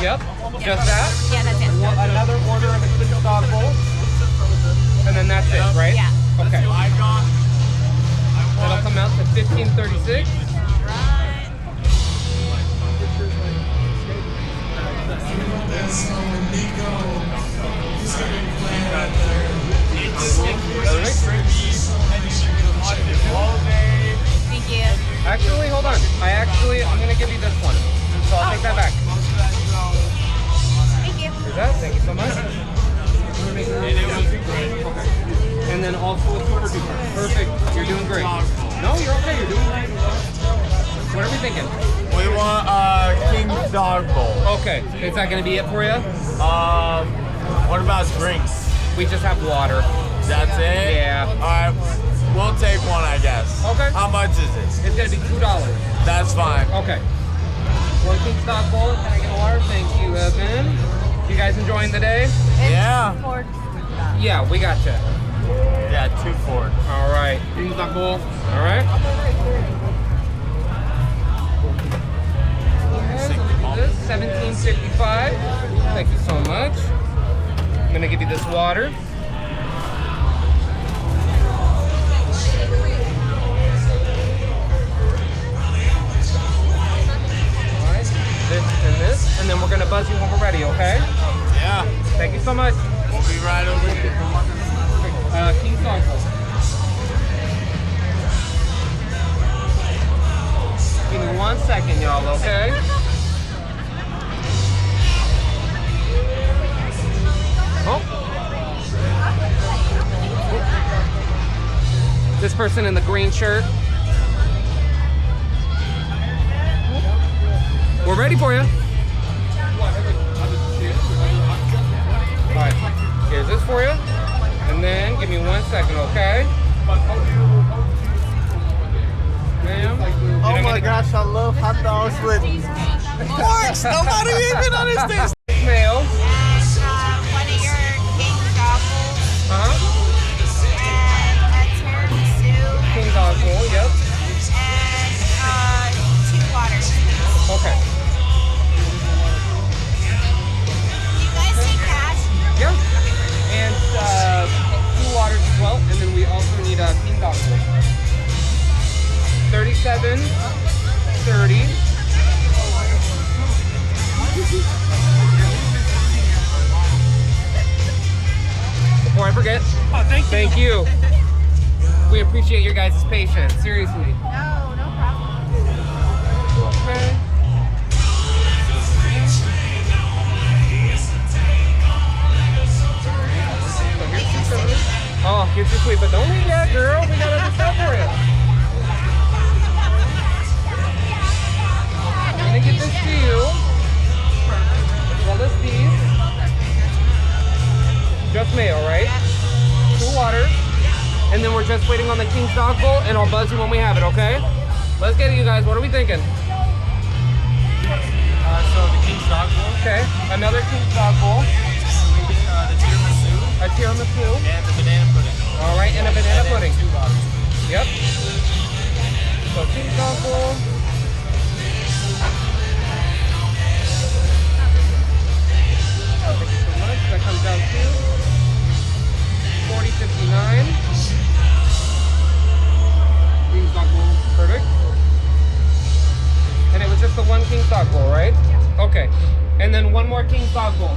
Yep. Just that? Yeah, that's it. Another order of a king dog bowl. And then that's it, right? Yeah. Okay. That'll come out to $15.36. Thank you. Actually, hold on. I'm gonna give you this one. So I'll take that back. Thank you. Here's that. Thank you so much. Okay. And then also a super duper. Perfect. You're doing great. No, you're okay. You're doing great. What are we thinking? We want a king dog bowl. Okay. Is that gonna be it for you? What about drinks? We just have water. That's it? Yeah. Alright, we'll take one, I guess. Okay. How much is it? It's gonna be $2. That's fine. Okay. One king stock bowl. Can I get a water? Thank you, Evan. You guys enjoying the day? Yeah. Yeah, we got you. Yeah, 2 for it. All right. King stock bowl. All right. This $17.55. Thank you so much. I'm gonna give you this water. This, and then we're gonna buzz you when we're ready, okay? Yeah. Thank you so much. We'll be right over here. King Dog Bowl. Give me 1 second, y'all, okay? Oh. This person in the green shirt. We're ready for you. Alright, here's this for you. And then give me 1 second, okay? Ma'am. Oh my gosh, I love hot dogs with porks. Nobody even understands. Mayo. And one of your king dog bowls. Uh-huh. And a tiramisu. King dog bowl, yep. And 2 waters. Okay. You guys take cash? Yeah. And 2 waters as well. And then we also need a king dog bowl. $37.30. Before I forget, thank you. We appreciate your guys' patience. Seriously. No problem. Okay. Oh, here's your sweet, but don't leave yet, girl. We got other stuff for you. I'm gonna get this to you. As well as these. Just mayo, right? 2 waters. And then we're just waiting on the King's Dog Bowl, and I'll buzz you when we have it, okay? Let's get it, you guys. What are we thinking? So the King's Dog Bowl. Okay, another King's Dog Bowl. The tiramisu. A tiramisu. And the banana pudding. All right, and a banana pudding. 2 waters. Yep. So King's Dog Bowl. Thank you so much. That comes down to $40.59. King's Dog Bowl. Perfect. And it was just the one King's Dog Bowl, right? Okay. And then one more King's Dog Bowl.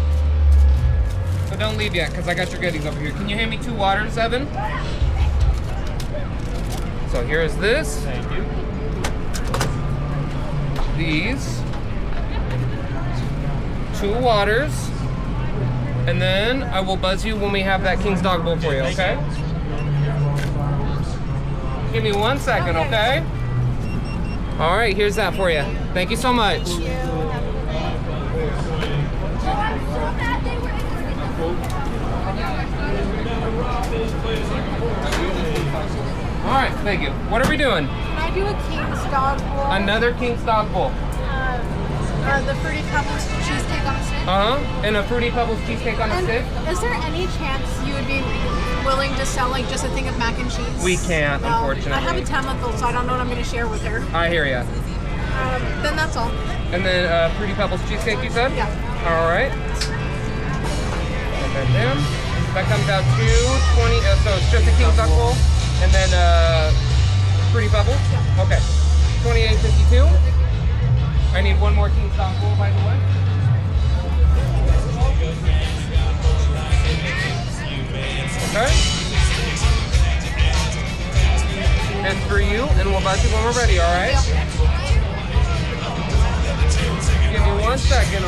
So don't leave yet, because I got your goodies over here. Can you hand me 2 waters, Evan? So here's this. Thank you. These. 2 waters. And then I will buzz you when we have that King's Dog Bowl for you, okay? Give me 1 second, okay? All right, here's that for you. Thank you so much. All right, thank you. What are we doing? Can I do a King's Dog Bowl? Another King's Dog Bowl. The Fruity Pebbles cheesecake on a stick? And a Fruity Pebbles cheesecake on a stick? Is there any chance you would be willing to sell like just a thing of mac and cheese? We can't, No. unfortunately. I have a 10-month-old, so I don't know what I'm going to share with her. I hear ya. Then that's all. And then Fruity Pebbles cheesecake, you said? Yeah. All right. Put that down. That comes out to 20. So it's just a king duck bowl, and then Fruity Pebbles. Okay. $28.52. I need one more king stock bowl, by the way. Okay. It's for you, and we'll buzz you when we're ready, all right? Give me 1 second.